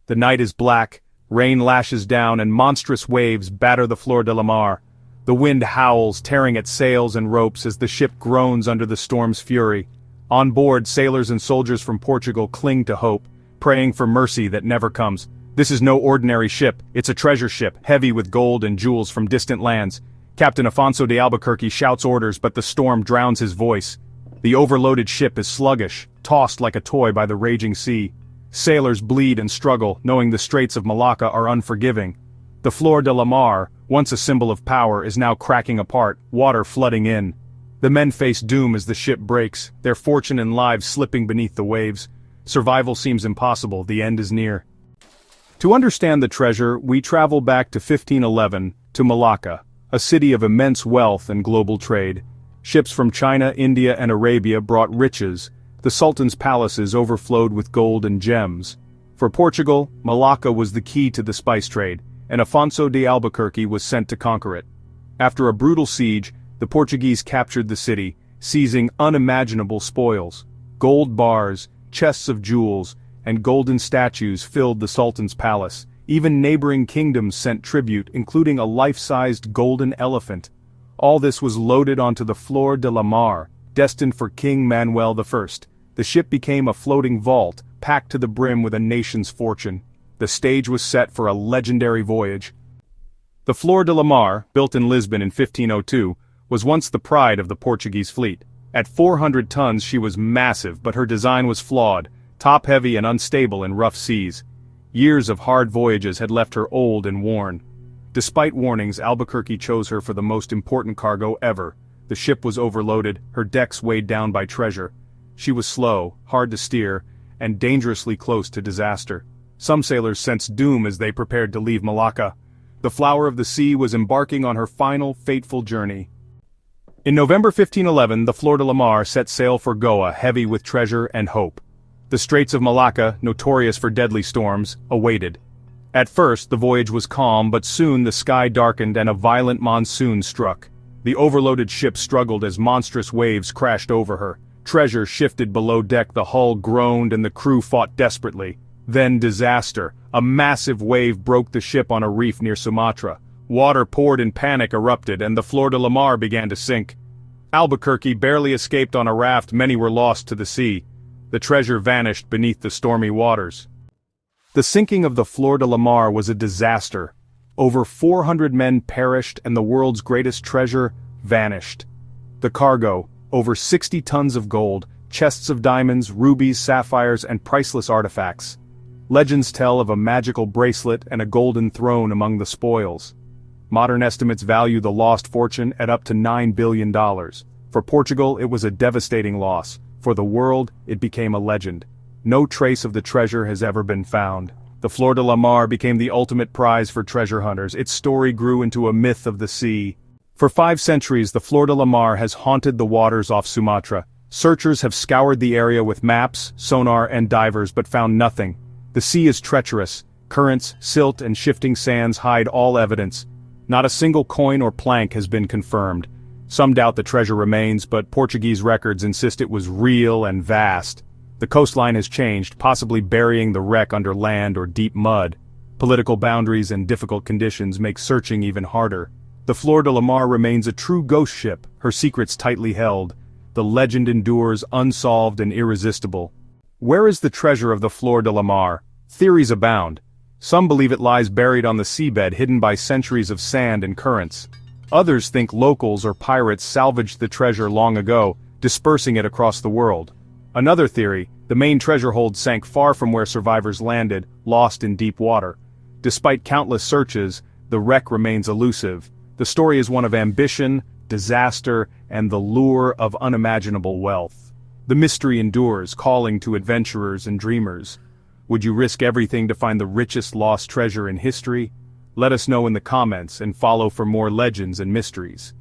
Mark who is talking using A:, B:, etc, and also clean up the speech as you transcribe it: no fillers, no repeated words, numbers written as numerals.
A: The night is black, rain lashes down and monstrous waves batter the Flor de la Mar. The wind howls, tearing at sails and ropes as the ship groans under the storm's fury. On board, sailors and soldiers from Portugal cling to hope, praying for mercy that never comes. This is no ordinary ship, it's a treasure ship, heavy with gold and jewels from distant lands. Captain Afonso de Albuquerque shouts orders, but the storm drowns his voice. The overloaded ship is sluggish, tossed like a toy by the raging sea. Sailors bleed and struggle, knowing the straits of Malacca are unforgiving. The Flor de la Mar, once a symbol of power, is now cracking apart, water flooding in. The men face doom as the ship breaks, their fortune and lives slipping beneath the waves. Survival seems impossible, the end is near. To understand the treasure, we travel back to 1511, to Malacca, a city of immense wealth and global trade. Ships from China, India, and Arabia brought riches. The Sultan's palaces overflowed with gold and gems. For Portugal, Malacca was the key to the spice trade, and Afonso de Albuquerque was sent to conquer it. After a brutal siege, the Portuguese captured the city, seizing unimaginable spoils. Gold bars, chests of jewels, and golden statues filled the Sultan's palace. Even neighboring kingdoms sent tribute, including a life-sized golden elephant. All this was loaded onto the Flor de la Mar, destined for King Manuel I. The ship became a floating vault, packed to the brim with a nation's fortune. The stage was set for a legendary voyage. The Flor de la Mar, built in Lisbon in 1502, was once the pride of the Portuguese fleet. At 400 tons she was massive, but her design was flawed, top-heavy and unstable in rough seas. Years of hard voyages had left her old and worn. Despite warnings, Albuquerque chose her for the most important cargo ever. The ship was overloaded, her decks weighed down by treasure. She was slow, hard to steer, and dangerously close to disaster. Some sailors sensed doom as they prepared to leave Malacca. The flower of the sea was embarking on her final, fateful journey. In November 1511, the Flor de la Mar set sail for Goa, heavy with treasure and hope. The Straits of Malacca, notorious for deadly storms, awaited. At first, the voyage was calm, but soon the sky darkened and a violent monsoon struck. The overloaded ship struggled as monstrous waves crashed over her. Treasure shifted below deck, the hull groaned and the crew fought desperately. Then disaster. A massive wave broke the ship on a reef near Sumatra. Water poured in panic erupted and the Flor de la Mar began to sink. Albuquerque barely escaped on a raft, many were lost to the sea. The treasure vanished beneath the stormy waters. The sinking of the Flor de la Mar was a disaster. Over 400 men perished and the world's greatest treasure vanished. The cargo, over 60 tons of gold, chests of diamonds, rubies, sapphires, and priceless artifacts. Legends tell of a magical bracelet and a golden throne among the spoils. Modern estimates value the lost fortune at up to $9 billion. For Portugal, it was a devastating loss. For the world, it became a legend. No trace of the treasure has ever been found. The Flor de la Mar became the ultimate prize for treasure hunters. Its story grew into a myth of the sea. For 5 centuries, the Flor de la Mar has haunted the waters off Sumatra. Searchers have scoured the area with maps, sonar, and divers but found nothing. The sea is treacherous. Currents, silt, and shifting sands hide all evidence. Not a single coin or plank has been confirmed. Some doubt the treasure remains, but Portuguese records insist it was real and vast. The coastline has changed, possibly burying the wreck under land or deep mud. Political boundaries and difficult conditions make searching even harder. The Flor de la Mar remains a true ghost ship, her secrets tightly held. The legend endures, unsolved and irresistible. Where is the treasure of the Flor de la Mar? Theories abound. Some believe it lies buried on the seabed, hidden by centuries of sand and currents. Others think locals or pirates salvaged the treasure long ago, dispersing it across the world. Another theory, the main treasure hold sank far from where survivors landed, lost in deep water. Despite countless searches, the wreck remains elusive. The story is one of ambition, disaster, and the lure of unimaginable wealth. The mystery endures, calling to adventurers and dreamers. Would you risk everything to find the richest lost treasure in history? Let us know in the comments and follow for more legends and mysteries.